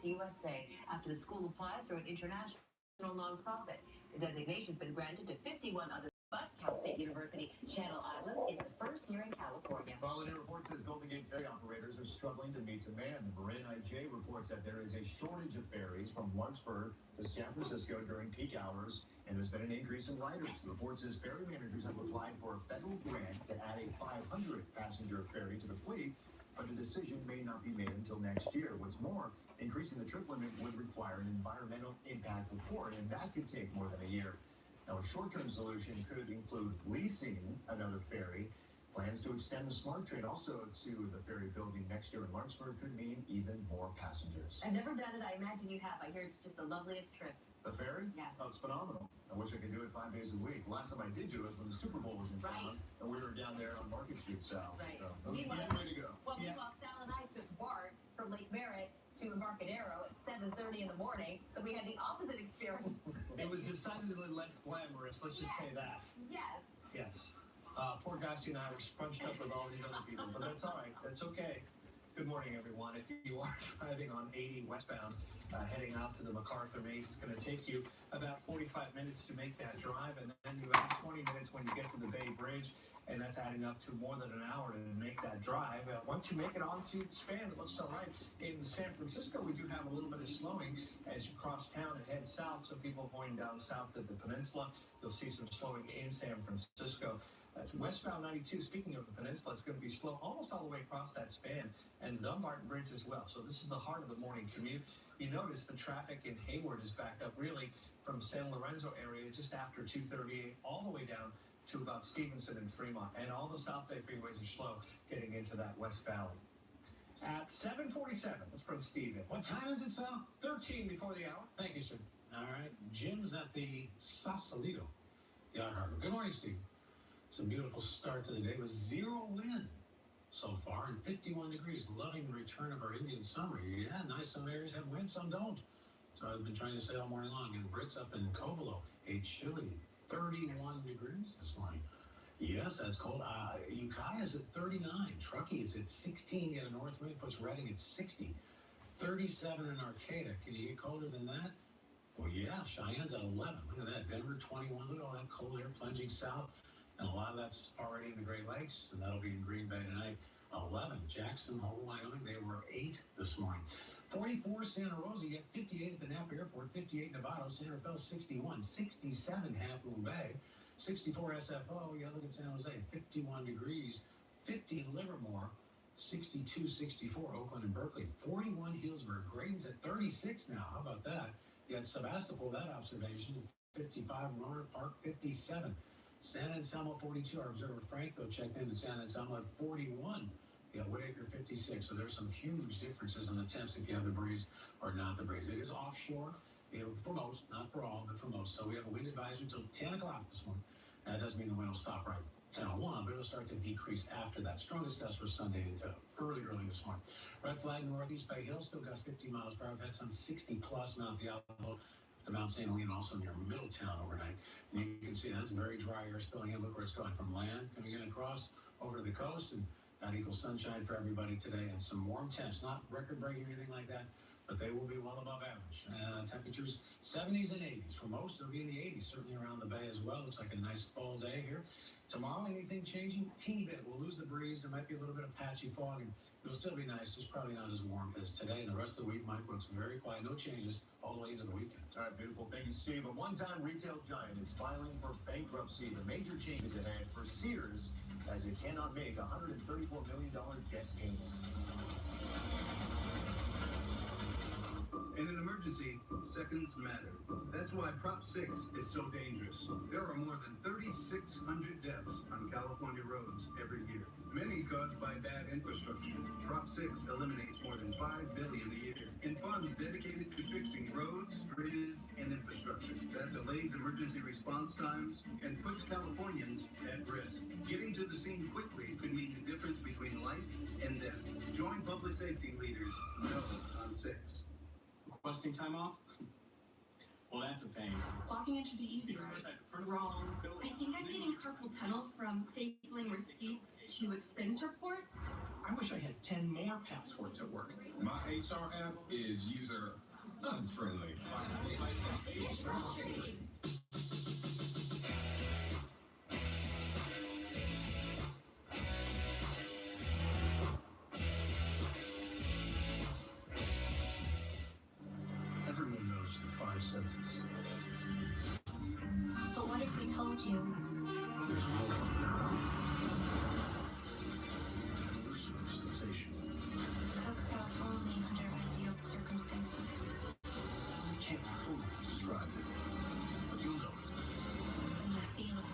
USA after the school applied through an international nonprofit. The designation's been granted to 51 others, but Cal State University Channel Islands is the first here in California. Holiday Report says Golden Gate ferry operators are struggling to meet demand. Sndj reports that there is a shortage of ferries from Lawrenceburg to San Francisco during peak hours, and there's been an increase in riders. The report says ferry managers have applied for a federal grant to add a 500-passenger ferry to the fleet, but a decision may not be made until next year. What's more, increasing the trip limit would require an environmental impact report, and that could take more than a year. Now, a short-term solution could include leasing another ferry. Plans to extend the SMART train also to the ferry building next year in Lawrenceburg could mean even more passengers. I've never done it. I imagine you have. I hear it's just the loveliest trip. The ferry? Yeah. Oh, it's phenomenal. I wish I could do it 5 days a week. Last time I did do it was when the Super Bowl was in town, and we were down there on Market Street South. Right. So that was a good way to go. Well, meanwhile, Sal and I took Bart from Lake Merritt to Embarcadero at 7:30 in the morning, so we had the opposite experience. It was decidedly less glamorous, let's just say that. Yes. Yes. Poor Gussie and I were scrunched up with all these other people, but that's all right. That's okay. Good morning, everyone. If you are driving on 80 westbound, heading out to the MacArthur Maze, it's going to take you about 45 minutes to make that drive, and then you have 20 minutes when you get to the Bay Bridge, and that's adding up to more than an hour to make that drive. Once you make it onto the span, it looks all right. In San Francisco, we do have a little bit of slowing as you cross town and head south, so people going down south to the peninsula, you'll see some slowing in San Francisco. Westbound 92, speaking of the peninsula, it's going to be slow almost all the way across that span, and Dumbarton Bridge as well. So this is the heart of the morning commute. You notice the traffic in Hayward is backed up really from San Lorenzo area just after 238 all the way down to about Stevenson and Fremont, and all the South Bay freeways are slow getting into that West Valley. At 7:47, let's bring Steve in. What time is it, Sal? 13 before the hour. Thank you, sir. All right. Jim's at the Sausalito Yacht Harbor. Good morning, Steve. It's a beautiful start to the day with 0 wind so far and 51 degrees. Loving the return of our Indian summer. Yeah, nice. Some areas have wind, some don't. So I've been trying to say all morning long. And Brits up in Covelo, a chilly 31 degrees this morning. Yes, that's cold. Ukiah is at 39. Truckee is at 16. Yet a north wind puts Redding at 60. 37 in Arcata. Can you get colder than that? Well, yeah. Cheyenne's at 11. Look at that. Denver, 21. Look at all that cold air plunging south. And a lot of that's already in the Great Lakes, and that'll be in Green Bay tonight. 11. Jackson Hole, Wyoming, they were 8 this morning. 44 Santa Rosa, you get 58 at the Napa Airport, 58 Novato, Santa Fe 61, 67 Half Moon Bay, 64 SFO, yeah, look at San Jose, 51 degrees, 50 Livermore, 62, 64 Oakland and Berkeley, 41 Healdsburg, Graydon's at 36 now, how about that? You had Sebastopol, that observation, 55 Rohnert Park, 57. San Anselmo 42, our observer Franco checked in San Anselmo at 41. You got Whitaker 56, so there's some huge differences in the temps if you have the breeze or not the breeze. It is offshore, for most, not for all, but for most. So we have a wind advisory until 10 o'clock this morning. That doesn't mean the wind will stop right 10:01, but it'll start to decrease after that. Strongest gust for Sunday into early this morning. Red flag northeast Bay Hill, still gusts 50 miles per hour. We've had some 60-plus Mount Diablo to Mount St. Helena, also near Middletown overnight. And you can see that's very dry air spilling in. Look where it's going from land, coming in across over to the coast, and that equals sunshine for everybody today and some warm temps. Not record-breaking or anything like that, but they will be well above average. Temperatures 70s and 80s. For most, it'll be in the 80s, certainly around the bay as well. Looks like a nice fall day here. Tomorrow, anything changing? Teeny bit. We'll lose the breeze. There might be a little bit of patchy fog, and it'll still be nice, just probably not as warm as today. And the rest of the week, Mike, looks very quiet. No changes all the way into the weekend. All right, beautiful. Thank you, Steve. A one-time retail giant is filing for bankruptcy. The major changes ahead for Sears as it cannot make a $134 million debt payment. In an emergency, seconds matter. That's why Prop 6 is so dangerous. There are more than 3,600 deaths on California roads every year, many caused by bad infrastructure. Prop 6 eliminates more than $5 billion a year in funds dedicated to fixing roads, bridges, and infrastructure. That delays emergency response times and puts Californians at risk. Getting to the scene quickly could mean the difference between life and death. Join public safety leaders. No on 6. Requesting time off? Well, that's a pain. Clocking in should be easy, right? Wrong. I think I'm getting carpal tunnel from stapling receipts to expense reports. I wish I had 10 more passwords at work. My HR app is user unfriendly. Everyone knows the five senses. But what if we told you? There's more. An elusive sensation. Coaxed out only under ideal circumstances. We can't fully describe it, but you'll know it. And you feel it.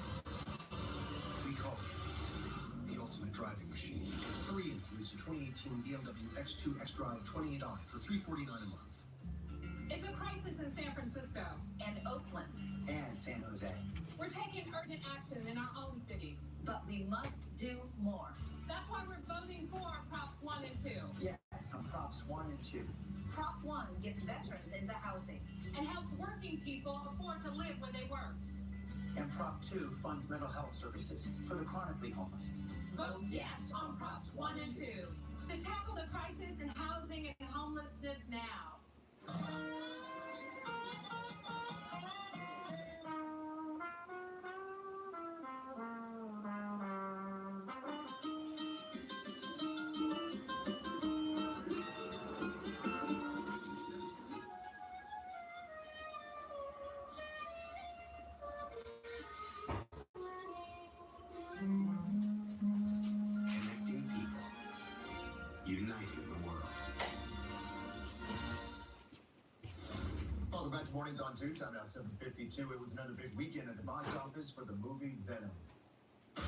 We call it the ultimate driving machine. Hurry in to lease a 2018 BMW X2 X-Drive 28i for $349 a month. It's a crisis in San Francisco And Oakland. And San Jose. We're taking urgent action in our own cities. But we must do more. That's why we're voting for Props 1 and 2 Yes, on Props 1 and 2. Prop 1 gets veterans into housing. and helps working people afford to live where they work. And Prop 2 funds mental health services for the chronically homeless. Vote yes on Props 1 and 2 to tackle the crisis in housing and homelessness now. Connecting people. Uniting the world. Welcome back to Mornings on 2. Time now 7:52. It was another big weekend at the box office for the movie Venom. That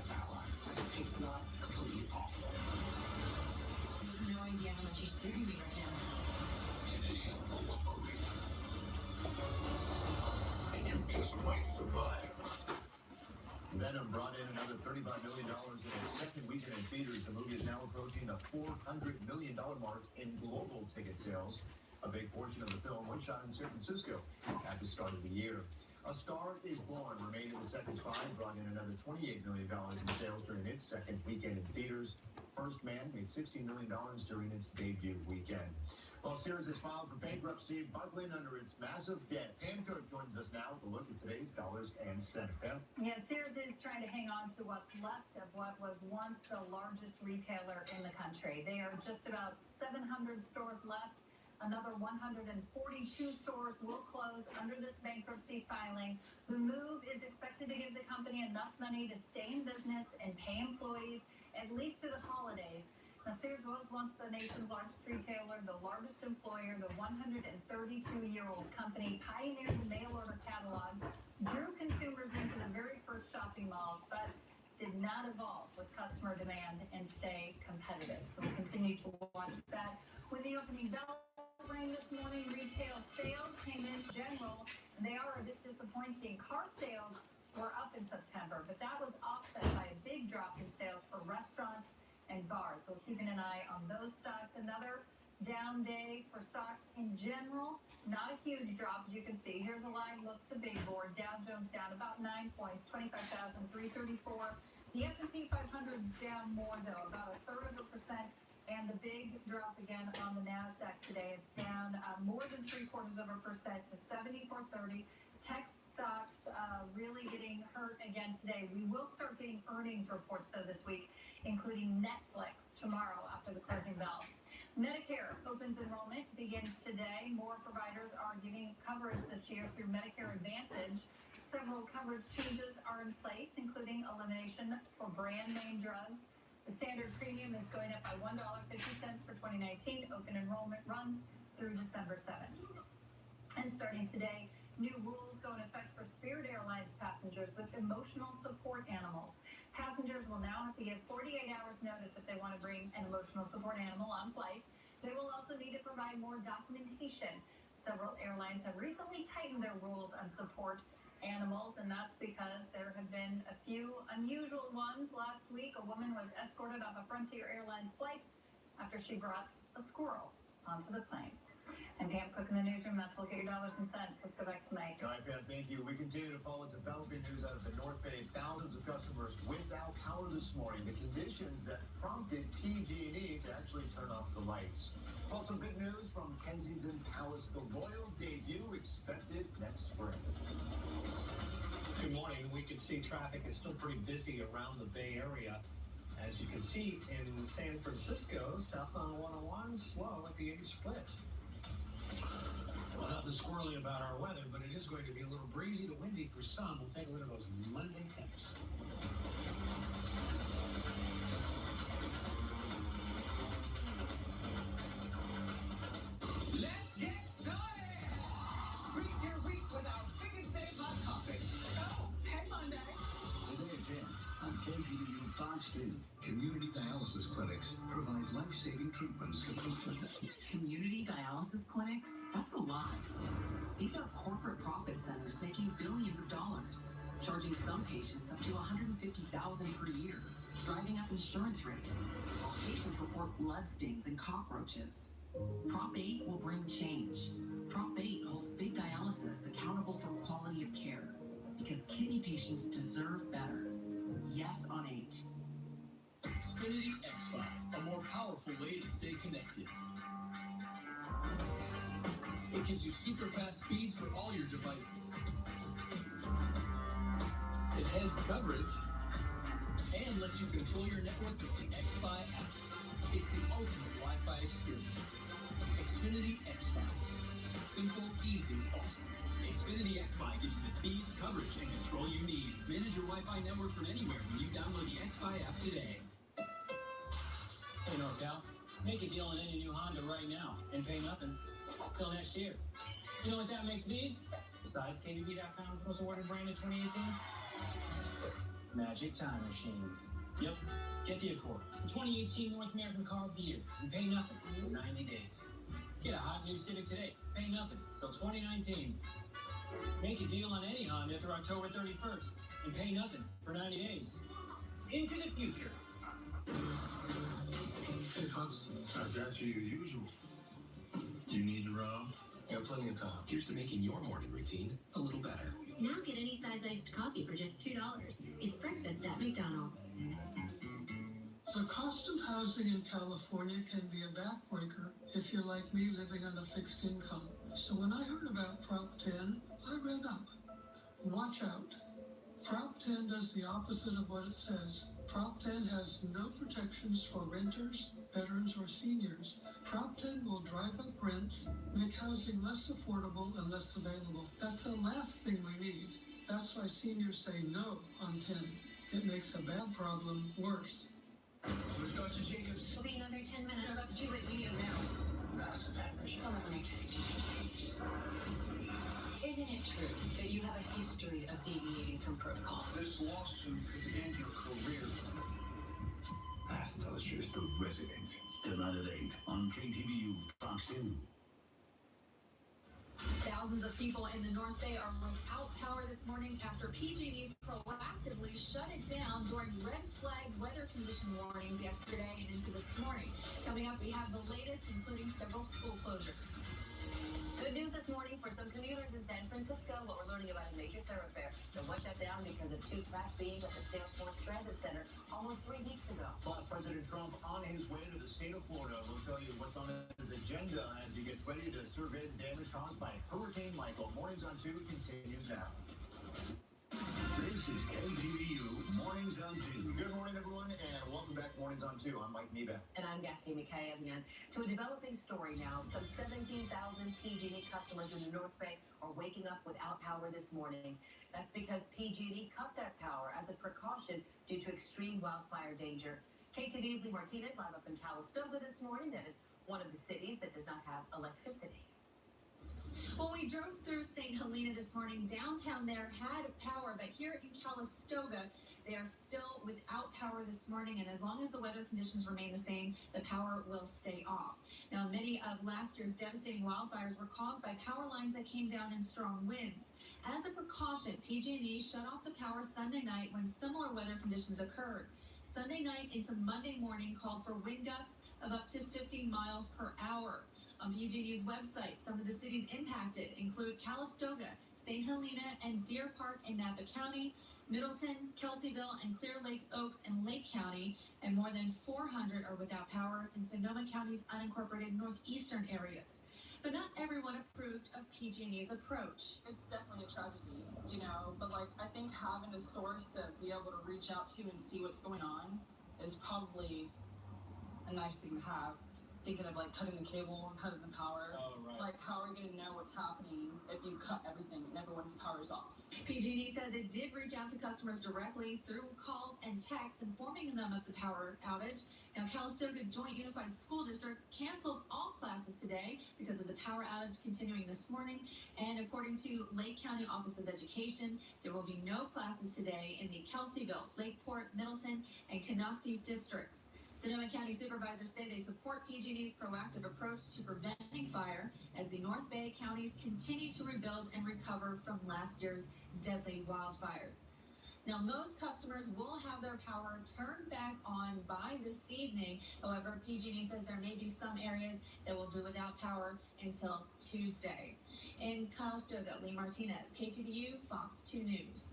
power. It's not completely possible. No idea how much he's threatening me right now. And you just might survive. Venom brought in another $35 million in its second weekend in theaters. The movie is now approaching the $400 million mark in global ticket sales. A big portion of the film was shot in San Francisco at the start of the year. A Star is Born remained in the second spot and brought in another $28 million in sales during its second weekend in theaters. First Man made $16 million during its debut weekend. While Sears has filed for bankruptcy, buckling under its massive debt. Pam Cook joins us now with a look at today's dollars and cents. Pam? Yeah, Sears is trying to hang on to what's left of what was once the largest retailer in the country. They are just about 700 stores left. Another 142 stores will close under this bankruptcy filing. The move is expected to give the company enough money to stay in business and pay employees at least through the holidays. Now, Sears was once the nation's largest retailer, the largest employer. The 132-year-old company pioneered the mail-order catalog, drew consumers into the very first shopping malls, but did not evolve with customer demand and stay competitive. So we'll continue to watch that. When the opening bell rang this morning, retail sales came in general. They are a bit disappointing. Car sales were up in September, but that was offset by a big drop in sales for restaurants and bars. So keeping an eye on those stocks. Another down day for stocks in general. Not a huge drop, as you can see. Here's a live look at the big board. Dow Jones down about 9 points, 25,334. The S&P 500 down more, though, about 1/3%. And the big drop again on the NASDAQ today. It's down more than 3/4% to 7430. Tech stocks really getting hurt again today. We will start getting earnings reports, though, this week, including Netflix tomorrow after the closing bell. Medicare opens enrollment begins today. More providers are giving coverage this year through Medicare Advantage. Several coverage changes are in place, including elimination for brand name drugs. The standard premium is going up by $1.50 for 2019. Open enrollment runs through December 7th. And starting today, new rules go into effect for Spirit Airlines passengers with emotional support animals. Passengers will now have to give 48 hours notice if they want to bring an emotional support animal on flight. They will also need to provide more documentation. Several airlines have recently tightened their rules on support animals, and that's because there have been a few unusual ones. Last week, a woman was escorted off a Frontier Airlines flight after she brought a squirrel onto the plane. And Pam Cook in the newsroom. That's a look at your dollars and cents. Let's go back to Mike. All right, Pam, thank you. We continue to follow developing news out of the North Bay. Thousands of customers without power this morning. The conditions that prompted PG&E to actually turn off the lights. Well, some big news from Kensington Palace. The royal debut expected next spring. Good morning. We can see traffic is still pretty busy around the Bay Area. As you can see in San Francisco, southbound 101 slow at the 80 split. Well, nothing squirrely about our weather, but it is going to be a little breezy to windy for some. We'll take a look at those Monday temps. Let's get started! Reach your week with our biggest day hot topics. Oh, hey Monday! Today at 10 on KTVU Fox 2. Community dialysis clinics provide life-saving treatments to patients. Community dialysis clinics? That's a lie. These are corporate profit centers making billions of dollars, charging some patients up to $150,000 per year, driving up insurance rates, while patients report blood stains and cockroaches. Prop 8 will bring change. Prop 8 holds big dialysis accountable for quality of care, because kidney patients deserve better. Yes on 8. Sndj X5, a more powerful way to stay connected. It gives you super fast speeds for all your devices, enhanced coverage, and lets you control your network with the X5 app. It's the ultimate Wi-Fi experience. Sndj X5. Simple, easy, awesome. Sndj X5 gives you the speed, coverage, and control you need. Manage your Wi-Fi network from anywhere when you download the X5 app today. Hey NorCal, make a deal on any new Honda right now and pay nothing till next year. You know what that makes these? Besides KBB.com was awarded brand in 2018? Magic Time Machines. Yep, get the Accord, the 2018 North American Car of the Year, and pay nothing for 90 days. Get a hot new Civic today, pay nothing till 2019. Make a deal on any Honda through October 31st, and pay nothing for 90 days. Into the future. Hey, Pops, I've got you your usual. Do you need to run off? Got plenty of time. Here's to making your morning routine a little better. Now get any size iced coffee for just $2. It's breakfast at McDonald's. The cost of housing in California can be a backbreaker if you're like me living on a fixed income. So when I heard about Prop 10, I read up. Watch out. Prop 10 does the opposite of what it says. Prop 10 has no protections for renters, veterans, or seniors. Prop 10 will drive up rents, make housing less affordable and less available. That's the last thing we need. That's why seniors say no on 10. It makes a bad problem worse. Where's Dr. Jacobs? It'll be another 10 minutes. No, that's too late. We need him now. Massive hemorrhage. Hold on, Mike. Isn't it true that you have a history of deviating from protocol? This lawsuit could end your career. I have to tell the truth. The Resident. Tonight at 8 on KTVU Fox 2. Thousands of people in the North Bay are without power this morning after PG&E proactively shut it down during red flag weather condition warnings yesterday and into this morning. Coming up, we have the latest, including several school closures. Good news this morning for some commuters in San Francisco. What we're learning about a major thoroughfare that was shut down because of 2 cracked beams at the Salesforce Transit Center almost 3 weeks ago. Plus, President Trump on his way to the state of Florida. We'll tell you what's on his agenda as he gets ready to survey the damage caused by Hurricane Michael. Mornings on 2 continues now. This is KTVU Mornings on 2. Good morning, everyone, and welcome back to Mornings on 2. I'm Mike Neba. And I'm Gassie McKay again. To a developing story now. Some 17,000 PG&E customers in the North Bay are waking up without power this morning. That's because PG&E cut that power as a precaution due to extreme wildfire danger. KTV's Lee Martinez live up in Calistoga this morning. That is one of the cities that does not have electricity. Well, we drove through St. Helena this morning. Downtown there had power, but here in Calistoga, they are still without power this morning, and as long as the weather conditions remain the same, the power will stay off. Now, many of last year's devastating wildfires were caused by power lines that came down in strong winds. As a precaution, PG&E shut off the power Sunday night when similar weather conditions occurred. Sunday night into Monday morning called for wind gusts of up to 50 miles per hour. On PG&E's website, some of the cities impacted include Calistoga, St. Helena, and Deer Park in Napa County, Middleton, Kelseyville, and Clear Lake Oaks in Lake County, and more than 400 are without power in Sonoma County's unincorporated northeastern areas. But not everyone approved of PG&E's approach. It's definitely a tragedy, but I think having a source to be able to reach out to and see what's going on is probably a nice thing to have. Thinking of cutting the cable and cutting the power. Oh, right. How are we going to know what's happening if you cut everything and everyone's power's off? PG&E says it did reach out to customers directly through calls and texts, informing them of the power outage. Now, Calistoga Joint Unified School District canceled all classes today because of the power outage continuing this morning. And according to Lake County Office of Education, there will be no classes today in the Kelseyville, Lakeport, Middleton, and Canocti's districts. Sonoma County supervisors say they support PG&E's proactive approach to preventing fire as the North Bay counties continue to rebuild and recover from last year's deadly wildfires. Now, most customers will have their power turned back on by this evening. However, PG&E says there may be some areas that will do without power until Tuesday. In Calistoga, Lee Martinez, KTVU, Fox 2 News.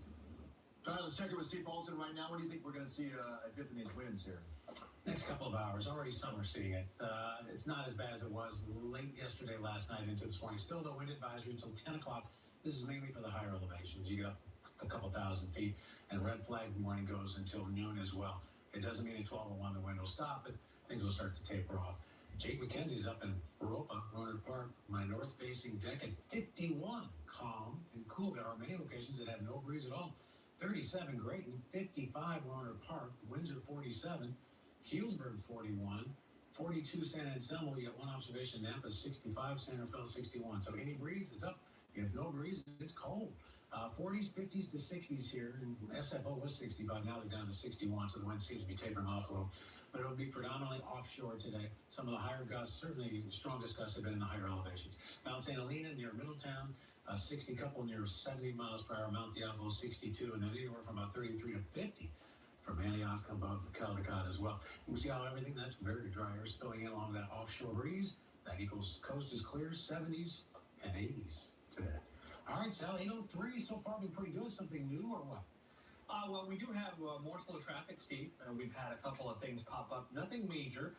All right, let's check in with Steve Paulson right now. What do you think we're going to see a dip in these winds here? Next couple of hours, already some are seeing it. It's not as bad as it was late yesterday, last night into this morning. Still no wind advisory until 10 o'clock. This is mainly for the higher elevations. You get up a couple thousand feet, and red flag warning goes until noon as well. It doesn't mean at 12:01 the wind will stop, but things will start to taper off. Jake McKenzie's up in Europa, Rohnert Park, my north-facing deck at 51. Calm and cool. There are many locations that have no breeze at all. 37 Grayton, 55 Rohnert Park, Windsor 47. Healdsburg 41, 42 San Anselmo, you got one observation, Napa 65, Santa Fe 61. So any breeze, it's up. If no breeze, it's cold. 40s, 50s to 60s here, and SFO was 65, now they're down to 61, so the wind seems to be tapering off a little. But it'll be predominantly offshore today. Some of the higher gusts, certainly the strongest gusts have been in the higher elevations. Mount St. Helena near Middletown, 60 couple near 70 miles per hour, Mount Diablo 62, and then anywhere from about 33 to 50. From Antioch above the Caldecott as well. You can see how everything that's very dry air spilling in along that offshore breeze. That equals coast is clear, 70s and 80s today. All right, Sal, 803 so far been pretty good. Something new or what? Well, we do have more slow traffic, Steve. We've had a couple of things pop up. Nothing major.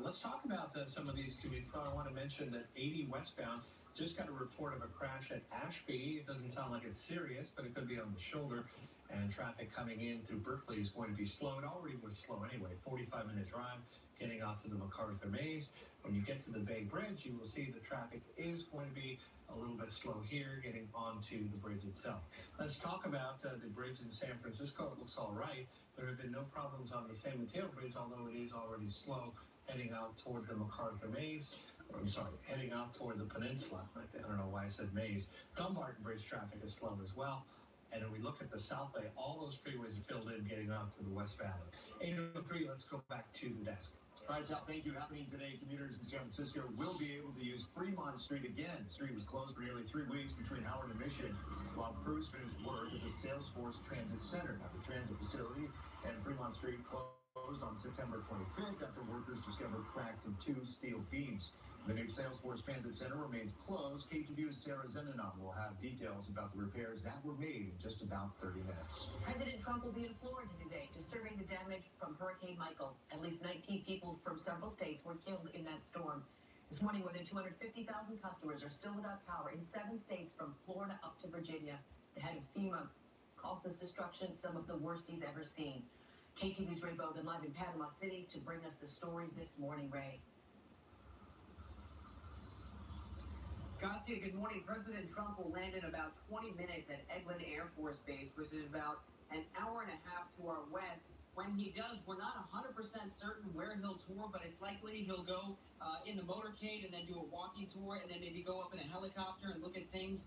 Let's talk about some of these commutes. I want to mention that 80 westbound just got a report of a crash at Ashby. It doesn't sound like it's serious, but it could be on the shoulder. And traffic coming in through Berkeley is going to be slow. It already was slow anyway. 45-minute drive getting out to the MacArthur Maze. When you get to the Bay Bridge, you will see the traffic is going to be a little bit slow here getting onto the bridge itself. Let's talk about the bridge in San Francisco. It looks all right. There have been no problems on the San Mateo Bridge, although it is already slow heading out toward the MacArthur Maze. Heading out toward the peninsula. I don't know why I said maze. Dumbarton Bridge traffic is slow as well. And when we look at the South Bay, all those freeways are filled in getting out to the West Valley. 803, let's go back to the desk. All right, Sal, thank you. Happening today, commuters in San Francisco will be able to use Fremont Street again. The street was closed for nearly 3 weeks between Howard and Mission while crews finished work at the Salesforce Transit Center. Now, the transit facility and Fremont Street closed on September 25th after workers discovered cracks in 2 steel beams. The new Salesforce Transit Center remains closed. KTVU's Sarah Zenanon will have details about the repairs that were made in just about 30 minutes. President Trump will be in Florida today to survey the damage from Hurricane Michael. At least 19 people from several states were killed in that storm. This morning, more than 250,000 customers are still without power in 7 states from Florida up to Virginia. The head of FEMA calls this destruction some of the worst he's ever seen. KTVU's Ray Bogan live in Panama City to bring us the story this morning, Ray. Garcia, good morning. President Trump will land in about 20 minutes at Eglin Air Force Base, which is about an hour and a half to our west. When he does, we're not 100% certain where he'll tour, but it's likely he'll go in the motorcade and then do a walking tour and then maybe go up in a helicopter and look at things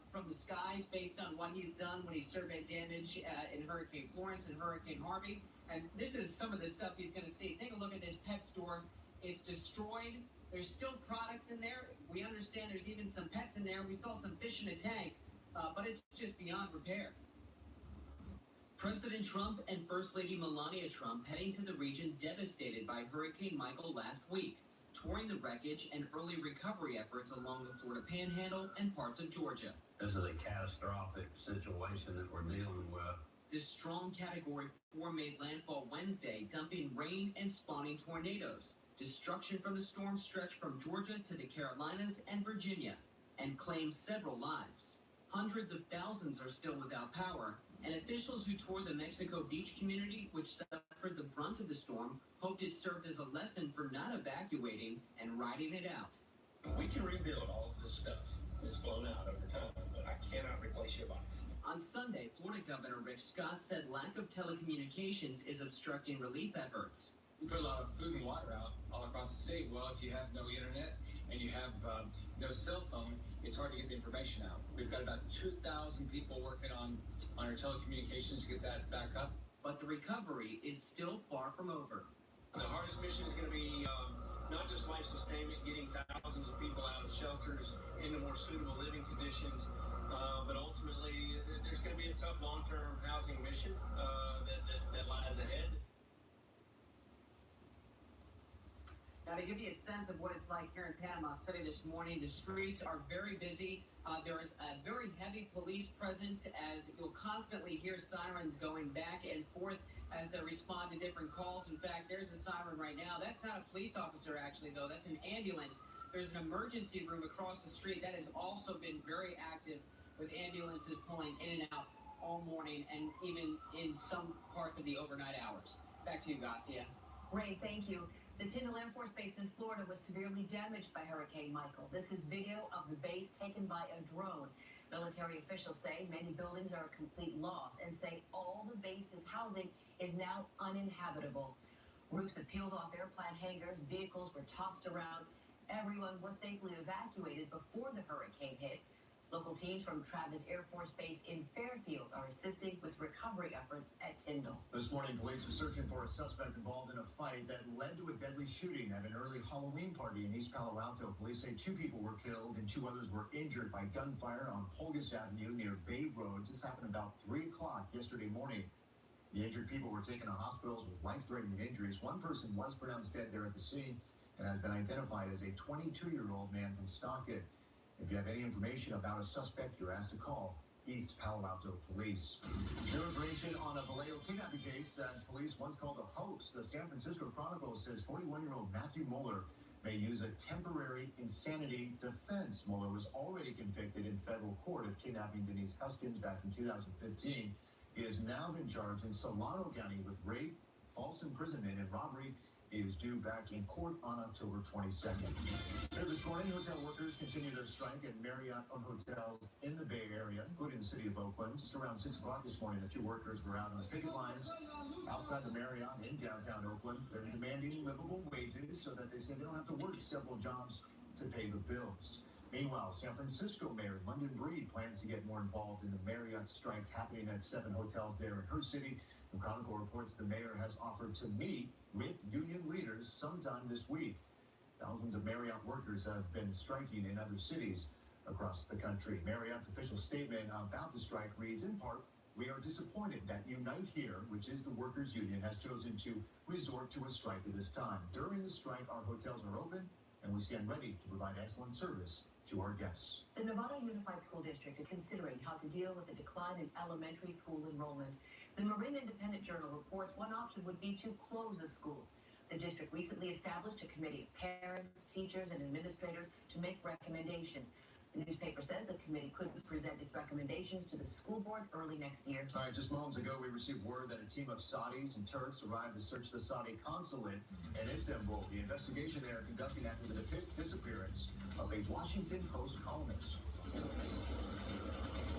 from the skies based on what he's done when he surveyed damage in Hurricane Florence and Hurricane Harvey. And this is some of the stuff he's going to see. Take a look at this pet store. It's destroyed. There's still products in there. We understand there's even some pets in there. We saw some fish in a tank, but it's just beyond repair. President Trump and First Lady Melania Trump heading to the region devastated by Hurricane Michael last week. touring the wreckage and early recovery efforts along the Florida Panhandle and parts of Georgia. This is a catastrophic situation that we're dealing with. This strong Category 4 made landfall Wednesday, dumping rain and spawning tornadoes. Destruction from the storm stretched from Georgia to the Carolinas and Virginia and claimed several lives. Hundreds of thousands are still without power, and officials who toured the Mexico Beach community, which suffered the brunt of the storm, hoped it served as a lesson for not evacuating and riding it out. We can rebuild all of this stuff that's blown out over time, but I cannot replace your life. On Sunday, Florida Governor Rick Scott said lack of telecommunications is obstructing relief efforts. We put a lot of food and water out all across the state. Well, if you have no internet and you have no cell phone, it's hard to get the information out. We've got about 2,000 people working on our telecommunications to get that back up. But the recovery is still far from over. The hardest mission is going to be not just life sustainment, getting thousands of people out of shelters into more suitable living conditions, but ultimately there's going to be a tough long-term housing mission that lies ahead. Now, to give you a sense of what it's like here in Panama City this morning, the streets are very busy. There is a very heavy police presence as you'll constantly hear sirens going back and forth as they respond to different calls. In fact, there's a siren right now. That's not a police officer, actually, though. That's an ambulance. There's an emergency room across the street that has also been very active with ambulances pulling in and out all morning and even in some parts of the overnight hours. Back to you, Garcia. Ray, thank you. The Tyndall Air Force Base in Florida was severely damaged by Hurricane Michael. This is video of the base taken by a drone. Military officials say many buildings are a complete loss and say all the base's housing is now uninhabitable. Roofs have peeled off airplane hangars, vehicles were tossed around. Everyone was safely evacuated before the hurricane hit. Local teams from Travis Air Force Base in Fairfield are assisting with recovery efforts at Tyndall. This morning, police are searching for a suspect involved in a fight that led to a deadly shooting at an early Halloween party in East Palo Alto. Police say 2 people were killed and 2 others were injured by gunfire on Polgus Avenue near Bay Road. This happened about 3 o'clock yesterday morning. The injured people were taken to hospitals with life-threatening injuries. One person was pronounced dead there at the scene and has been identified as a 22-year-old man from Stockton. If you have any information about a suspect, you're asked to call East Palo Alto Police. New information on a Vallejo kidnapping case that police once called a hoax. The San Francisco Chronicle says 41-year-old Matthew Mueller may use a temporary insanity defense. Mueller was already convicted in federal court of kidnapping Denise Huskins back in 2015. He has now been charged in Solano County with rape, false imprisonment, and robbery. He is due back in court on October 22nd. Here this morning, hotel workers continue their strike at Marriott-owned hotels in the Bay Area, including the city of Oakland. Just around 6 o'clock this morning, a few workers were out on picket lines outside the Marriott in downtown Oakland. They're demanding livable wages so that they say they don't have to work several jobs to pay the bills. Meanwhile, San Francisco Mayor London Breed plans to get more involved in the Marriott strikes happening at 7 hotels there in her city. The Chronicle reports the mayor has offered to meet with union leaders sometime this week. Thousands of Marriott workers have been striking in other cities across the country. Marriott's official statement about the strike reads, in part, "We are disappointed that Unite Here, which is the workers' union, has chosen to resort to a strike at this time. During the strike, our hotels are open, and we stand ready to provide excellent service to our guests." The Nevada Unified School District is considering how to deal with the decline in elementary school enrollment. The Marin Independent Journal reports one option would be to close a school. The district recently established a committee of parents, teachers, and administrators to make recommendations. The newspaper says the committee could present its recommendations to the school board early next year. All right, just moments ago, we received word that a team of Saudis and Turks arrived to search the Saudi consulate in Istanbul. The investigation they are conducting after the disappearance of a Washington Post columnist.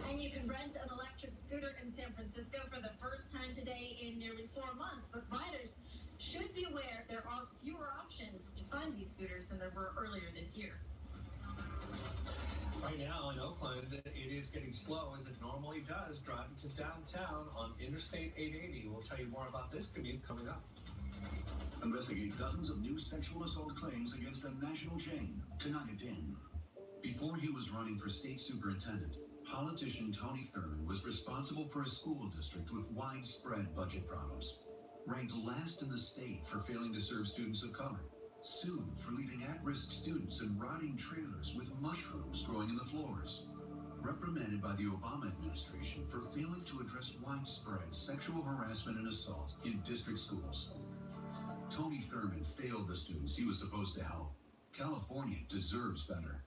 And you can rent an electric scooter in San Francisco for the first time today in nearly 4 months. But riders should be aware there are fewer options to find these scooters than there were earlier this year. Right now in Oakland, it is getting slow as it normally does driving to downtown on Interstate 880. We'll tell you more about this commute coming up. Investigates dozens of new sexual assault claims against a national chain. Tonight at 10. Before he was running for state superintendent, politician Tony Thurmond was responsible for a school district with widespread budget problems. Ranked last in the state for failing to serve students of color. sued for leaving at-risk students in rotting trailers with mushrooms growing in the floors. Reprimanded by the Obama administration for failing to address widespread sexual harassment and assault in district schools. Tony Thurmond failed the students he was supposed to help. California deserves better.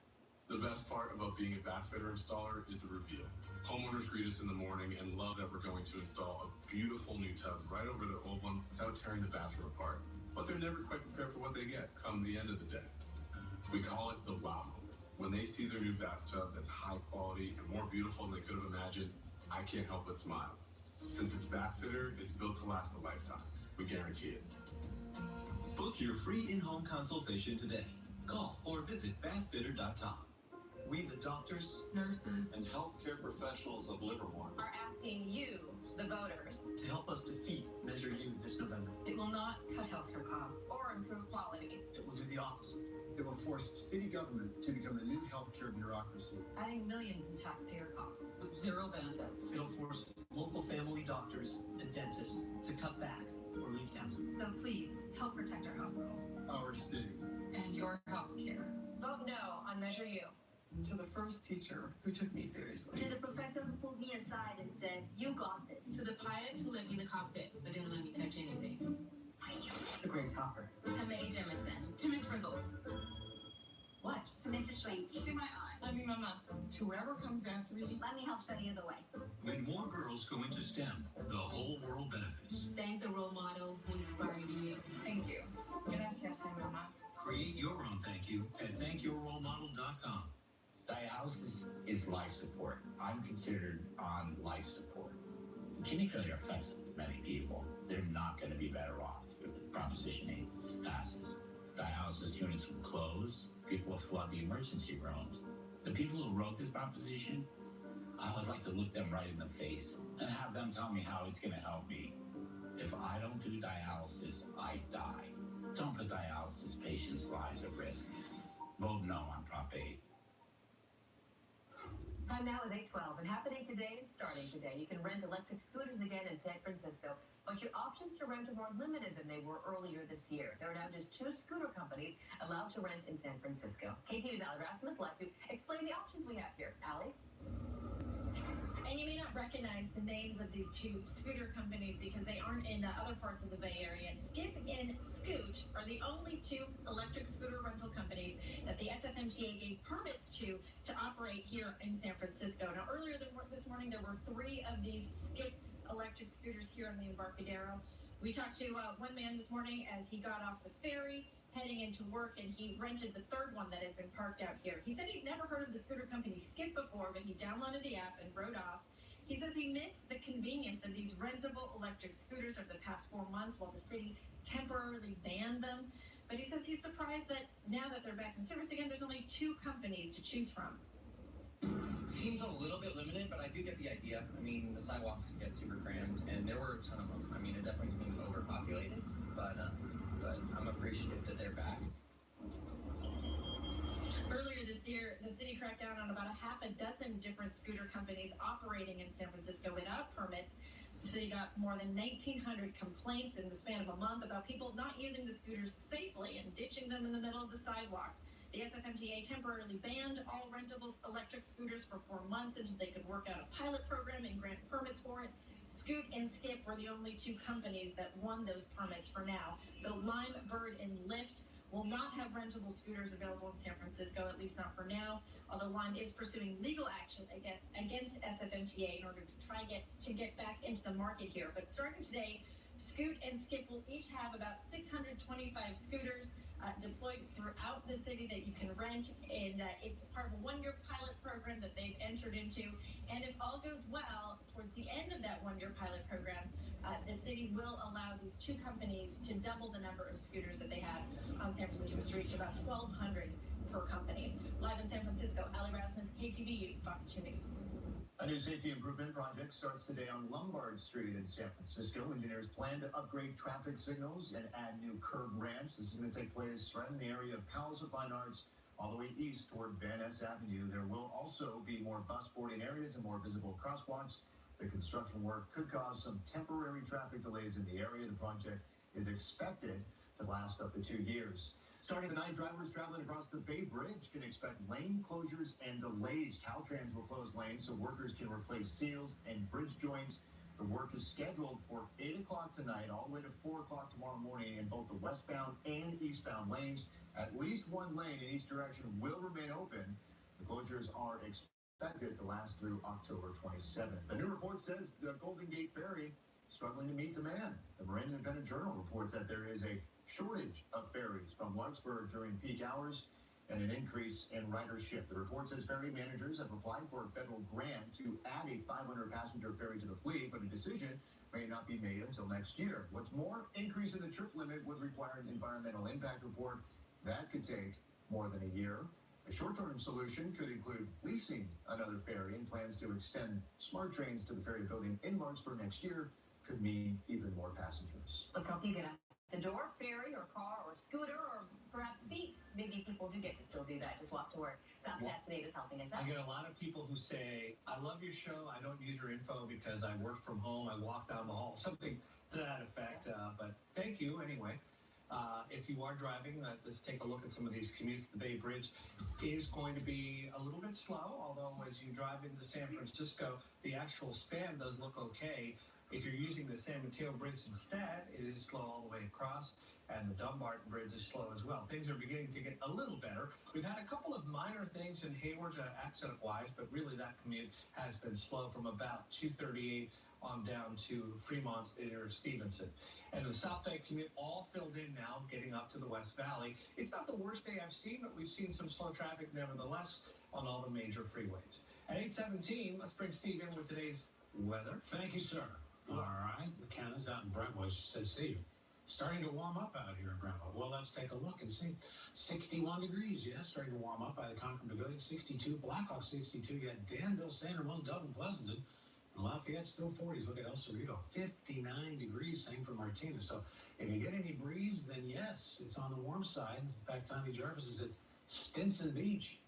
The best part about being a bath fitter installer is the reveal. Homeowners greet us in the morning and love that we're going to install a beautiful new tub right over their old one without tearing the bathroom apart. But they're never quite prepared for what they get come the end of the day. We call it the wow moment. When they see their new bathtub that's high quality and more beautiful than they could have imagined, I can't help but smile. Since it's Bath Fitter, it's built to last a lifetime. We guarantee it. Book your free in-home consultation today. Call or visit bathfitter.com. We, the doctors, Nurses, And healthcare professionals of Livermore Are asking you, the voters, to help us defeat Measure U this November. it will not cut healthcare costs or improve quality. It will do the opposite. It will force city government to become the new healthcare bureaucracy. Adding millions in taxpayer costs with zero benefits. It'll force local family doctors and dentists to cut back or leave town. So please, help protect our hospitals. Our city. And your healthcare. Vote no on Measure U. To the first teacher who took me seriously. To the professor who pulled me aside and said, "You got this." To the pilots who let me in the cockpit but didn't let me touch anything. To Grace Hopper. To Mae Jemison. To Miss Frizzle. What? To Mrs. Schwenke. To my aunt. Love you, Mama. To whoever comes after me. Let me help show you the way. When more girls go into STEM, the whole world benefits. Thank the role model who inspired you. Thank you. Gracias, Mama. Create your own thank you at thankyourolemodel.com. Dialysis is life support. I'm considered on life support. Kidney failure affects many people. They're not going to be better off if Proposition 8 passes. Dialysis units will close. People will flood the emergency rooms. The people who wrote this proposition, I would like to look them right in the face and have them tell me how it's going to help me. If I don't do dialysis, I die. Don't put dialysis patients' lives at risk. Vote no on Prop 8. Time now is 8:12, and happening today and starting today, you can rent electric scooters again in San Francisco, but your options to rent are more limited than they were earlier this year. There are now just 2 scooter companies allowed to rent in San Francisco. KTV's Ali Rasmus like to explain the options we have here. Ali? And you may not recognize the names of these 2 scooter companies because they aren't in other parts of the Bay Area. Skip and Scoot are the only 2 electric scooter rental companies that the SFMTA gave permits to operate here in San Francisco. Now, earlier this morning, there were 3 of these Skip electric scooters here in the Embarcadero. We talked to one man this morning as he got off the ferry heading into work, and he rented the 3rd one that had been parked out here. He said he'd never heard of the scooter company Skip before, but he downloaded the app and rode off. He says he missed the convenience of these rentable electric scooters over the past 4 months while the city temporarily banned them. But he says he's surprised that now that they're back in service again, there's only 2 companies to choose from. Seems a little bit limited, but I do get the idea. I mean, the sidewalks can get super crammed, and there were a ton of them. I mean, it definitely seemed overpopulated, but I'm appreciative that they're back. Earlier this year, the city cracked down on about a half a dozen different scooter companies operating in San Francisco without permits. The city got more than 1,900 complaints in the span of a month about people not using the scooters safely and ditching them in the middle of the sidewalk. The SFMTA temporarily banned all rentable electric scooters for 4 months until they could work out a pilot program and grant permits for it. Scoot and Skip were the only 2 companies that won those permits for now. So Lime, Bird, and Lyft will not have rentable scooters available in San Francisco, at least not for now, although Lime is pursuing legal action against SFMTA in order to try to get back into the market here. But starting today, Scoot and Skip will each have about 625 scooters deployed throughout the city that you can rent, and it's part of a 1-year pilot program that they've entered into. And if all goes well, towards the end of that 1-year pilot program, the city will allow these 2 companies to double the number of scooters that they have on San Francisco streets to about 1,200 per company. Live in San Francisco, Ali Rasmus, KTVU, Fox 2 News. A new safety improvement project starts today on Lombard Street in San Francisco. Engineers plan to upgrade traffic signals and add new curb ramps. This is going to take place right in the area of Palace of Fine Arts, all the way east toward Van Ness Avenue. There will also be more bus boarding areas and more visible crosswalks. The construction work could cause some temporary traffic delays in the area. The project is expected to last up to 2 years. Starting tonight, drivers traveling across the Bay Bridge can expect lane closures and delays. Caltrans will close lanes so workers can replace seals and bridge joints. The work is scheduled for 8 o'clock tonight, all the way to 4 o'clock tomorrow morning in both the westbound and eastbound lanes. At least one lane in each direction will remain open. The closures are expected to last through October 27th. The new report says the Golden Gate Ferry struggling to meet demand. The Marin Independent Journal reports that there is a shortage of ferries from Larkspur during peak hours and an increase in ridership. The report says ferry managers have applied for a federal grant to add a 500-passenger ferry to the fleet, but a decision may not be made until next year. What's more, increase in the trip limit would require an environmental impact report. That could take more than a year. A short-term solution could include leasing another ferry, and plans to extend smart trains to the ferry building in Larkspur next year could mean even more passengers. Let's help you get out the door, ferry or car or scooter or perhaps feet. Maybe people do get to still do that, just walk to work. South Pasadena is helping us out. I get a lot of people who say, I love your show, I don't use your info because I work from home, I walk down the hall, something to that effect, but thank you anyway. If you are driving, let's take a look at some of these commutes. The Bay Bridge is going to be a little bit slow, although as you drive into San Francisco, the actual span does look okay. If you're using the San Mateo Bridge instead, it is slow all the way across, and the Dumbarton Bridge is slow as well. Things are beginning to get a little better. We've had a couple of minor things in Hayward accident-wise, but really that commute has been slow from about 238 on down to Fremont or Stevenson. And the South Bay commute all filled in now, getting up to the West Valley. It's not the worst day I've seen, but we've seen some slow traffic nevertheless on all the major freeways. At 8:17, let's bring Steve in with today's weather. Thank you, sir. All right, McKenna's out in Brentwood. She said, Steve, starting to warm up out here in Brentwood. Well, let's take a look and see. 61 degrees, yes, starting to warm up by the Concord Pavilion. 62, Blackhawk 62. You got Danville, San Ramon, Dublin, Pleasanton. And Lafayette still 40s. Look at El Cerrito, 59 degrees, same for Martinez. So if you get any breeze, then yes, it's on the warm side. In fact, Tommy Jarvis is at Stinson Beach.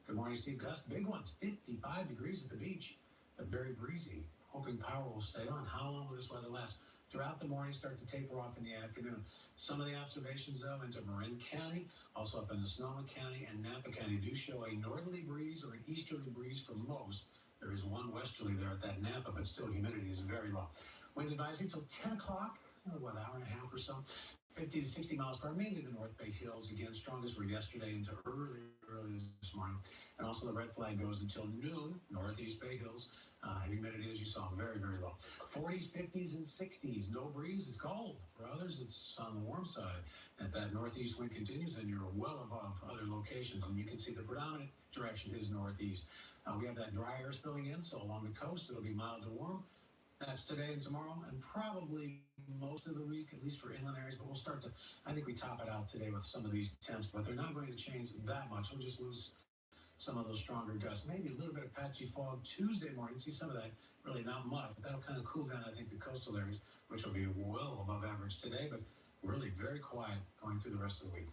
Good morning, Steve. Gus, big ones, 55 degrees at the beach, but very breezy. Hoping power will stay on. How long will this weather last? Throughout the morning, start to taper off in the afternoon. Some of the observations, though, into Marin County, also up into Sonoma County and Napa County, do show a northerly breeze or an easterly breeze for most. There is one westerly there at that Napa, but still humidity is very low. Wind advisory till 10 o'clock, what, hour and a half or so. 50 to 60 miles per hour, mainly the North Bay Hills. Again, strongest were yesterday into early this morning. And also the red flag goes until noon, Northeast Bay Hills. Humidity, as you saw, very, very low. 40s, 50s, and 60s. No breeze. It's cold. For others, it's on the warm side. If that northeast wind continues, then you're well above other locations. And you can see the predominant direction is northeast. We have that dry air spilling in, so along the coast, it'll be mild to warm. That's today and tomorrow, and probably most of the week, at least for inland areas. But we'll start to, I think we top it out today with some of these temps, but they're not going to change that much. We'll just lose some of those stronger gusts. Maybe a little bit of patchy fog Tuesday morning. See some of that, really not much. But that'll kind of cool down, I think, the coastal areas, which will be well above average today, but really very quiet going through the rest of the week.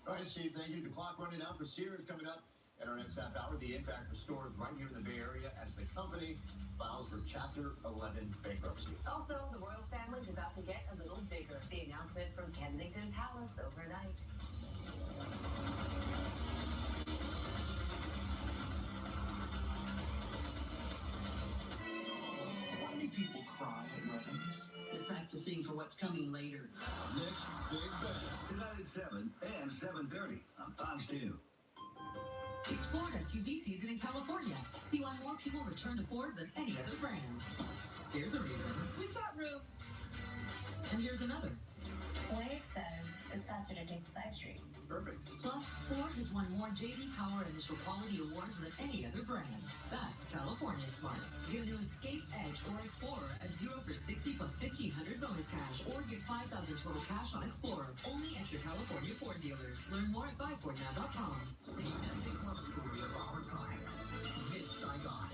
All right, Steve, thank you. The clock running out for Sears coming up in our next half hour. The impact for stores right here in the Bay Area as the company files for Chapter 11 bankruptcy. Also, the royal family's about to get a little bigger. The announcement from Kensington Palace overnight. People cry at weddings. They're practicing for what's coming later. Next Big Bang. Tonight at 7 and 7:30 on Fox 2. It's Ford SUV season in California. See why more people return to Ford than any other brand. Here's a reason. We've got room. And here's another. Waze says it's faster to take the side streets. Perfect. Plus, Ford has won more J.D. Power Initial Quality Awards than any other brand. That's California smart. Get a new Escape, Edge, or Explorer at 0 for 60 plus 1,500 bonus cash, or get 5,000 total cash on Explorer. Only at your California Ford dealers. Learn more at buyfordnow.com. The epic love story of our time. Miss Saigon.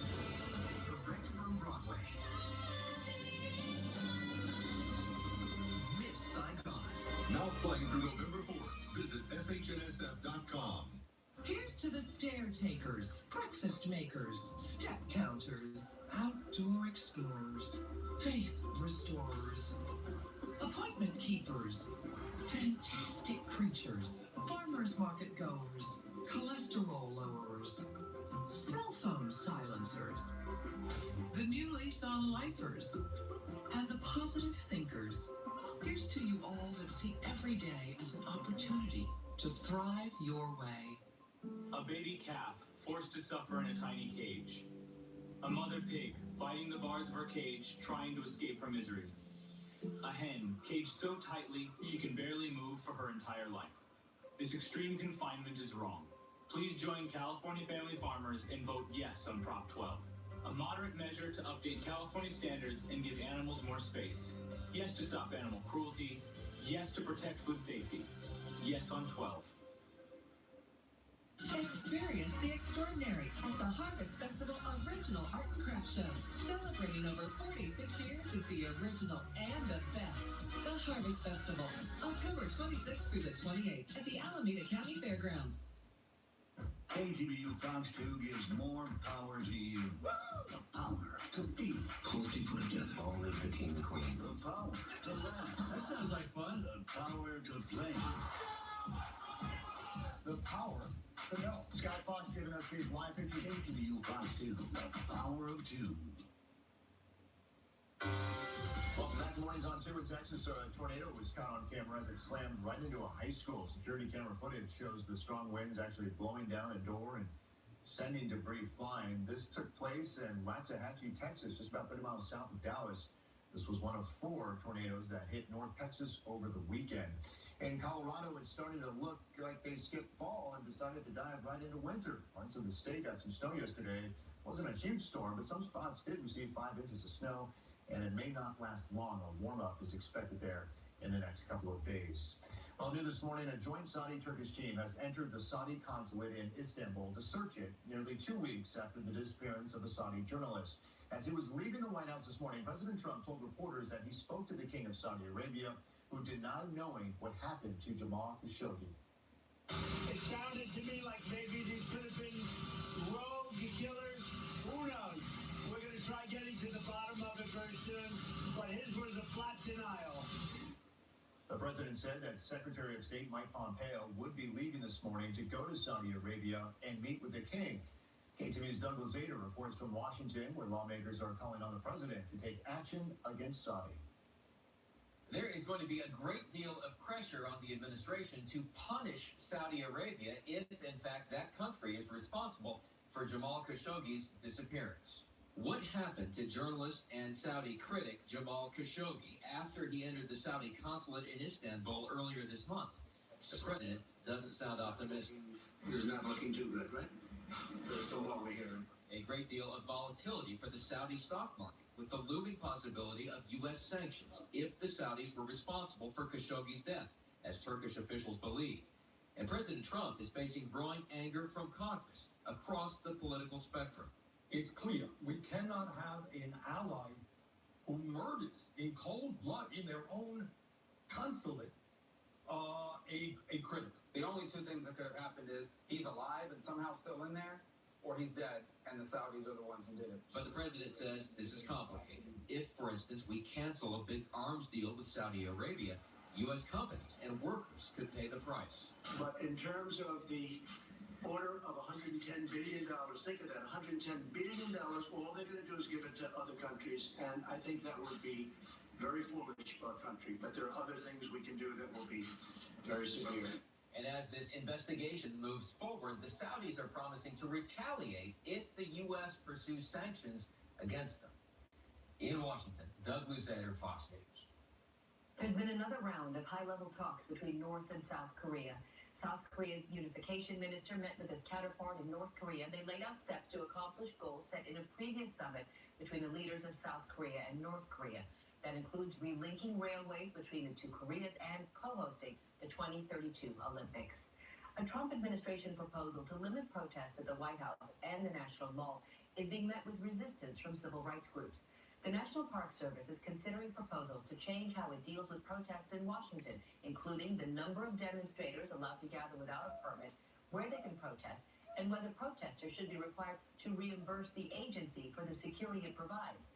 Direct from Broadway. Miss Saigon. Now playing through November 4th. Visit shnsf.com. Here's to the stair takers, breakfast makers, step counters, outdoor explorers, faith restorers, appointment keepers, fantastic creatures, farmers market goers, cholesterol lowerers, cell phone silencers, the new lease on lifers, and the positive thinkers. Here's to you all that see every day as an opportunity to thrive your way. A baby calf forced to suffer in a tiny cage. A mother pig fighting the bars of her cage, trying to escape her misery. A hen caged so tightly she can barely move for her entire life. This extreme confinement is wrong. Please join California family farmers and vote yes on Prop 12. A moderate measure to update California standards and give animals more space. Yes to stop animal cruelty. Yes to protect food safety. Yes on 12. Experience the extraordinary at the Harvest Festival Original Art and Craft Show. Celebrating over 46 years is the original and the best. The Harvest Festival, October 26th through the 28th at the Alameda County Fairgrounds. KTBU Fox 2 gives more power to you. The power to feel. Pulls people together. Long live the king, the queen. The power to laugh. That sounds like fun. The power to play. The power to know. Scott Fox giving us these live pictures. KTBU Fox 2. The power of two. Welcome back to Mornings on 2 in Texas. A tornado was caught on camera as it slammed right into a high school. Security camera footage shows the strong winds actually blowing down a door and sending debris flying. This took place in Waxahachie, Texas, just about 30 miles south of Dallas. This was one of 4 tornadoes that hit North Texas over the weekend. In Colorado, it's starting to look like they skipped fall and decided to dive right into winter. Parts of the state got some snow yesterday. It wasn't a huge storm, but some spots did receive 5 inches of snow, and it may not last long. A warm-up is expected there in the next couple of days. Well, new this morning, a joint Saudi-Turkish team has entered the Saudi consulate in Istanbul to search it nearly 2 weeks after the disappearance of a Saudi journalist. As he was leaving the White House this morning, President Trump told reporters that he spoke to the King of Saudi Arabia, who denied knowing what happened to Jamal Khashoggi. It sounded to me like maybe these could have been rogue killers. Who knows? We're going to try getting to the bottom of it very soon, but his was a flat denial. The president said that Secretary of State Mike Pompeo would be leaving this morning to go to Saudi Arabia and meet with the king. KTV's Douglas Zader reports from Washington, where lawmakers are calling on the president to take action against Saudi. There is going to be a great deal of pressure on the administration to punish Saudi Arabia if, in fact, that country is responsible for Jamal Khashoggi's disappearance. What happened to journalist and Saudi critic Jamal Khashoggi after he entered the Saudi consulate in Istanbul earlier this month? The president doesn't sound optimistic. It's not looking too good, right? So what we're hearing. A great deal of volatility for the Saudi stock market, with the looming possibility of U.S. sanctions if the Saudis were responsible for Khashoggi's death, as Turkish officials believe. And President Trump is facing growing anger from Congress across the political spectrum. It's clear we cannot have an ally who murders in cold blood in their own consulate a critic. The only 2 things that could have happened is he's alive and somehow still in there, or he's dead, and the Saudis are the ones who did it. But the president says this is complicated. If, for instance, we cancel a big arms deal with Saudi Arabia, U.S. companies and workers could pay the price. But in terms of the order of $110 billion, think of that, $110 billion, all they're going to do is give it to other countries, and I think that would be very foolish for our country. But there are other things we can do that will be very severe. And as this investigation moves forward, the Saudis are promising to retaliate if the U.S. pursues sanctions against them. In Washington, Douglas Zader, Fox News. There's been another round of high-level talks between North and South Korea. South Korea's unification minister met with his counterpart in North Korea. They laid out steps to accomplish goals set in a previous summit between the leaders of South Korea and North Korea. That includes relinking railways between the 2 Koreas and co-hosting the 2032 Olympics. A Trump administration proposal to limit protests at the White House and the National Mall is being met with resistance from civil rights groups. The National Park Service is considering proposals to change how it deals with protests in Washington, including the number of demonstrators allowed to gather without a permit, where they can protest, and whether protesters should be required to reimburse the agency for the security it provides.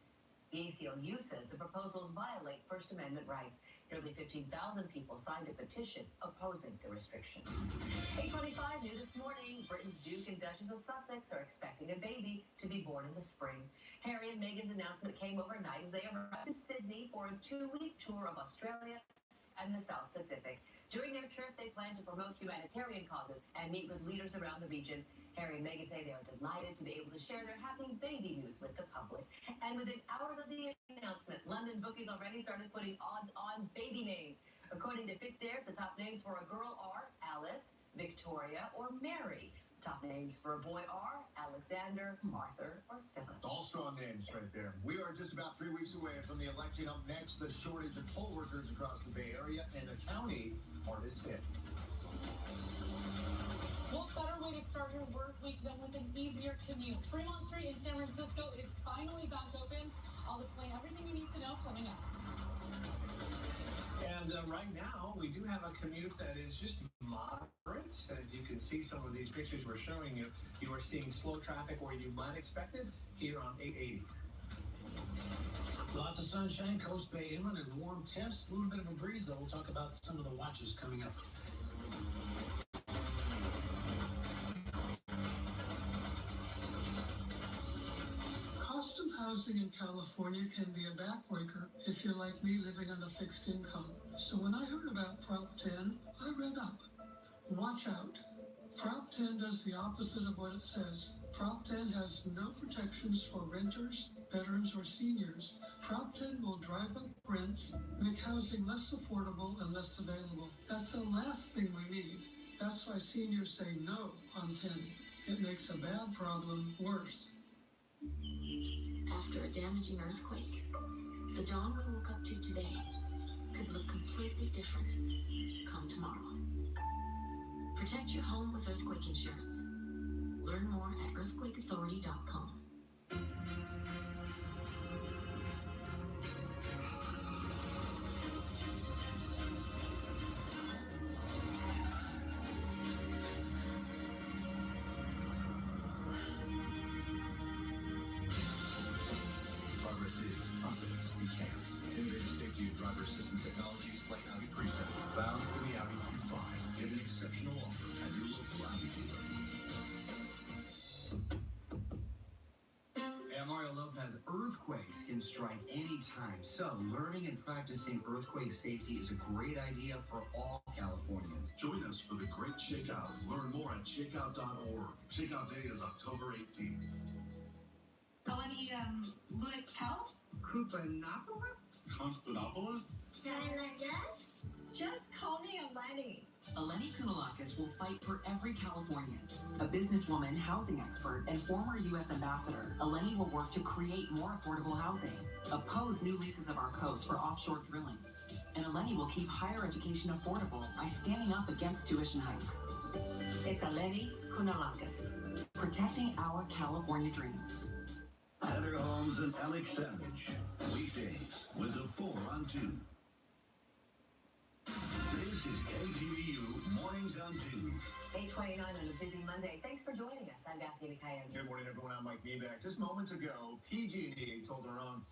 The ACLU says the proposals violate First Amendment rights. Nearly 15,000 people signed a petition opposing the restrictions. 8:25 new this morning. Britain's Duke and Duchess of Sussex are expecting a baby to be born in the spring. Harry and Meghan's announcement came overnight as they arrived in Sydney for a 2-week tour of Australia and the South Pacific. During their trip, they plan to promote humanitarian causes and meet with leaders around the region. Harry and Meghan say they are delighted to be able to share their happy baby news with the public. And within hours of the announcement, London bookies already started putting odds on baby names. According to Fitstares, the top names for a girl are Alice, Victoria, or Mary. Top names for a boy are Alexander, Arthur, or Philip. All strong names right there. We are just about 3 weeks away from the election. Up next, the shortage of poll workers across the Bay Area and the county hardest hit. What better way to start your work week than with an easier commute? Fremont Street in San Francisco is finally back open. I'll explain everything you need to know coming up. And right now, we do have a commute that is just moderate. As you can see some of these pictures we're showing you, you are seeing slow traffic where you might expect it here on 880. Lots of sunshine, Coast Bay Inland, and warm temps. A little bit of a breeze, though. We'll talk about some of the watches coming up. Cost of housing in California can be a backbreaker if you're like me living on a fixed income. So when I heard about Prop 10, I read up. Watch out. Prop 10 does the opposite of what it says. Prop 10 has no protections for renters, veterans, or seniors. Prop 10 will drive up rents, make housing less affordable and less available. That's the last thing we need. That's why seniors say no on 10. It makes a bad problem worse. After a damaging earthquake, the dawn we woke up to today could look completely different come tomorrow. Protect your home with earthquake insurance. Learn more at earthquakeauthority.com. Progress is confidence becomes. Innovative safety and driver assistance technologies like Audi Presets. Found in the Audi Q5. Get an exceptional offer at your local Audi dealer. At Mario Lopez, earthquakes can strike anytime. So, learning and practicing earthquake safety is a great idea for all Californians. Join us for the Great Shakeout. Learn more at shakeout.org. Shakeout Day is October 18th. Any lunatic cows? Coupanopolis? Constantinopolis? Just call me Eleni. Eleni Kounalakis will fight for every Californian. A businesswoman, housing expert, and former U.S. ambassador, Eleni will work to create more affordable housing, oppose new leases of our coast for offshore drilling, and Eleni will keep higher education affordable by standing up against tuition hikes. It's Eleni Kounalakis. Protecting our California dream. Heather Holmes and Alex Savage. Weekdays with the 4 on 2. This is KTVU Mornings on 2. 8:29 on a busy Monday. Thanks for joining us. I'm Daciana Cayenne. Good morning, everyone. I'm Mike Meback. Just moments ago, PG&E told our own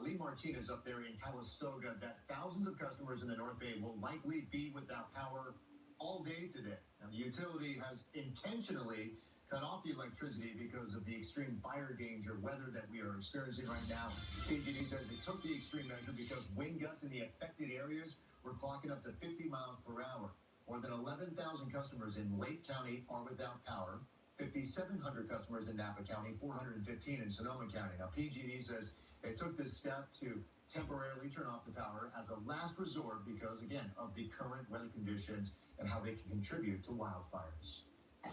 Lee Martinez up there in Calistoga that thousands of customers in the North Bay will likely be without power all day today. Now, the utility has intentionally cut off the electricity because of the extreme fire danger weather that we are experiencing right now. PG&E says it took the extreme measure because wind gusts in the affected areas were clocking up to 50 miles per hour. More than 11,000 customers in Lake County are without power. 5,700 customers in Napa County, 415 in Sonoma County. Now, PG&E says they took this step to temporarily turn off the power as a last resort because, again, of the current weather conditions and how they can contribute to wildfires.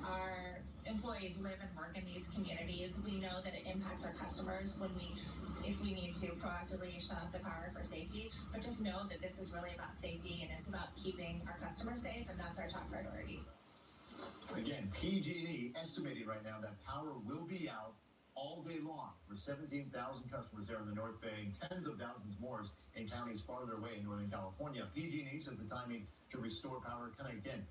Our employees live and work in these communities. We know that it impacts our customers if we need to proactively shut off the power for safety. But just know that this is really about safety and it's about keeping our customers safe, and that's our top priority. Again, PG&E estimating right now that power will be out all day long for 17,000 customers there in the North Bay, and tens of thousands more in counties farther away in Northern California. PG&E says the timing to restore power kind of, again,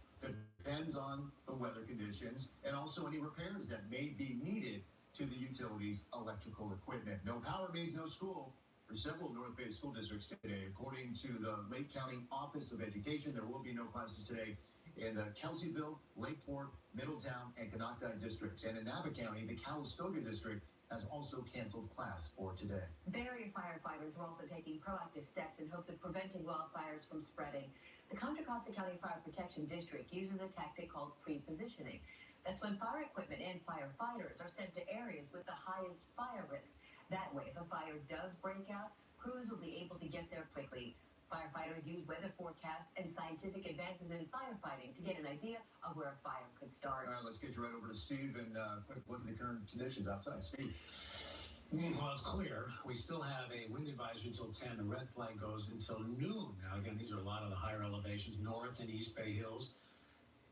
depends on the weather conditions and also any repairs that may be needed to the utility's electrical equipment. No power means no school. for several North Bay school districts today. According to the Lake County Office of Education, there will be no classes today in the Kelseyville, Lakeport, Middletown, and Canoctown districts. And in Napa County, the Calistoga district has also canceled class for today. Bay Area firefighters are also taking proactive steps in hopes of preventing wildfires from spreading. The Contra Costa County Fire Protection District uses a tactic called pre-positioning. That's when fire equipment and firefighters are sent to areas with the highest fire risk. That way, if a fire does break out, crews will be able to get there quickly. Firefighters use weather forecasts and scientific advances in firefighting to get an idea of where a fire could start. All right, let's get you right over to Steve and quick look at the current conditions outside. Steve. Well, it's clear. We still have a wind advisory until 10. The red flag goes until noon. Now, again, these are a lot of the higher elevations, North and East Bay Hills.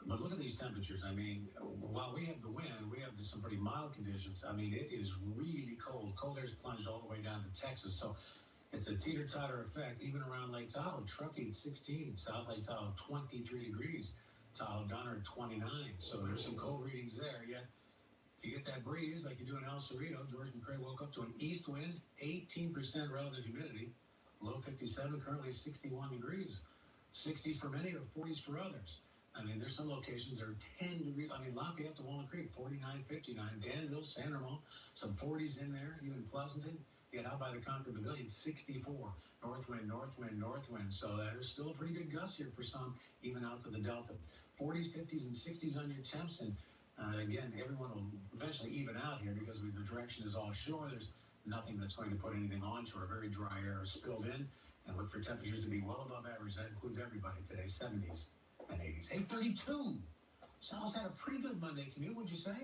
But look at these temperatures. I mean, while we have the wind, we have some pretty mild conditions. I mean, it is really cold. Cold air's plunged all the way down to Texas. So it's a teeter-totter effect, even around Lake Tahoe. Truckee at 16, South Lake Tahoe 23 degrees, Tahoe Donner at 29. So there's some cold readings there. Yet, if you get that breeze like you do in El Cerrito, George McCrae woke up to an east wind, 18% relative humidity, low 57, currently 61 degrees. 60s for many or 40s for others. I mean, there's some locations that are 10 degrees. I mean, Lafayette to Walnut Creek, 49, 59. Danville, San Ramon, some 40s in there, even Pleasanton. Get out by the Concord Pavilion, 64. North wind, north wind, north wind. So there's still a pretty good gust here for some, even out to the Delta. 40s, 50s, and 60s on your temps. And again, everyone will eventually even out here because the direction is offshore. There's nothing that's going to put anything onshore. Very dry air spilled in. And look for temperatures to be well above average. That includes everybody today, 70s and 80s. 8:32. Sal's had a pretty good Monday commute, would you say?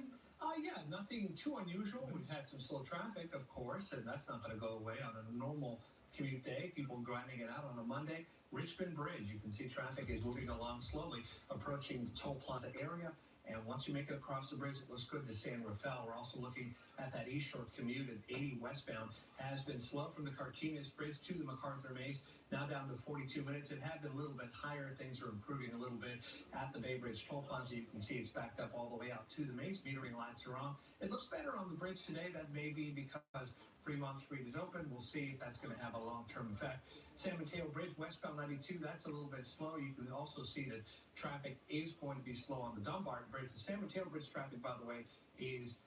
Yeah, nothing too unusual. We've had some slow traffic, of course, and that's not going to go away on a normal commute day. People grinding it out on a Monday. Richmond Bridge, you can see traffic is moving along slowly, approaching the Toll Plaza area. And once you make it across the bridge, it looks good to San Rafael. We're also looking at that East Shore commute at 80 westbound. Has been slow from the Carquinez Bridge to the MacArthur Maze, now down to 42 minutes. It had been a little bit higher. Things are improving a little bit at the Bay Bridge Toll Plaza. You can see it's backed up all the way out to the Maze. Metering lights are on. It looks better on the bridge today. That may be because Fremont Street is open. We'll see if that's going to have a long-term effect. San Mateo Bridge, westbound 92, that's a little bit slow. You can also see that traffic is going to be slow on the Dumbarton Bridge. The San Mateo Bridge traffic, by the way, is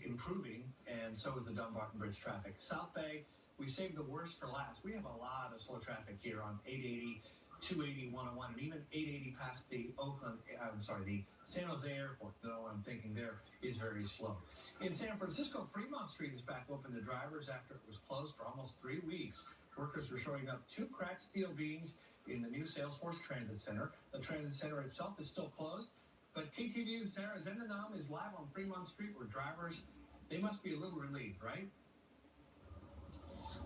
improving, and so is the Dumbarton Bridge traffic. South Bay, we saved the worst for last. We have a lot of slow traffic here on 880, 280, 101, and even 880 past the the San Jose Airport, though I'm thinking there is very slow. In San Francisco, Fremont Street is back open to drivers after it was closed for almost 3 weeks. Workers were showing up 2 cracked steel beams in the new Salesforce Transit Center. The transit center itself is still closed, but KTVU's Sarah Zendenam is live on Fremont Street where drivers, they must be a little relieved, right?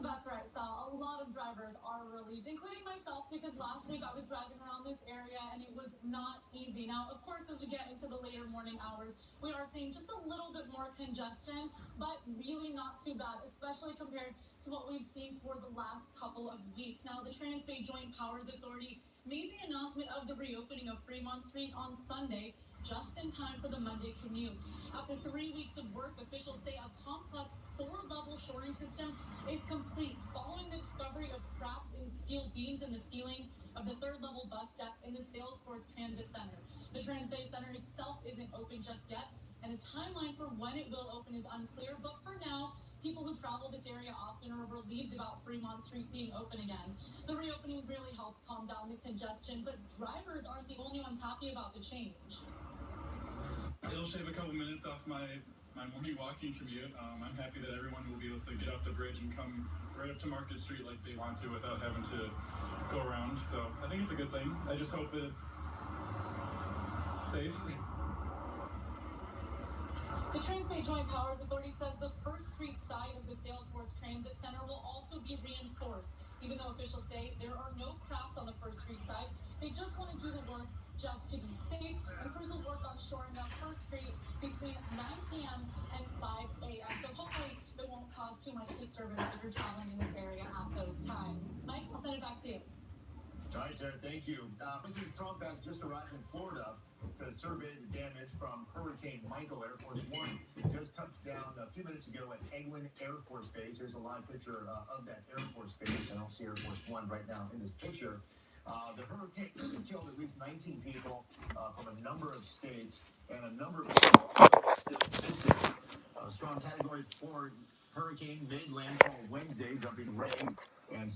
That's right, Sal. A lot of drivers are relieved, including myself, because last week I was driving around this area and it was not easy. Now, of course, as we get into the later morning hours, we are seeing just a little bit more congestion, but really not too bad, especially compared to what we've seen for the last couple of weeks. Now, the Trans-Bay Joint Powers Authority made the announcement of the reopening of Fremont Street on Sunday, just in time for the Monday commute. After 3 weeks of work, officials say a complex 4-level shoring system is complete following the discovery of cracks in steel beams in the ceiling of the 3rd-level bus step in the Salesforce Transit Center. The Trans-Bay Center itself isn't open just yet, and a timeline for when it will open is unclear, but for now, people who travel this area often are relieved about Fremont Street being open again. The reopening really helps calm down the congestion, but drivers aren't the only ones happy about the change. It'll shave a couple minutes off my morning walking commute. I'm happy that everyone will be able to get off the bridge and come right up to Market Street like they want to without having to go around. So I think it's a good thing. I just hope that it's safe. The Trans-Bay Joint Powers Authority says the First Street side of the Salesforce Transit Center will also be reinforced. Even though officials say there are no cracks on the First Street side, they just want to do the work just to be safe, and crews will work on shoring up First Street between 9 p.m. and 5 a.m. So hopefully it won't cause too much disturbance if you're traveling in this area at those times. Mike, I'll send it back to you. All right, sir. Thank you. President Trump has just arrived in Florida to survey the damage from Hurricane Michael. Air Force One just touched down a few minutes ago at Eglin Air Force Base. Here's a live picture of that Air Force Base. I don't see Air Force One right now in this picture. The hurricane killed at least 19 people from a number of states and a number of a strong Category 4 hurricane made landfall Wednesday, dumping rain and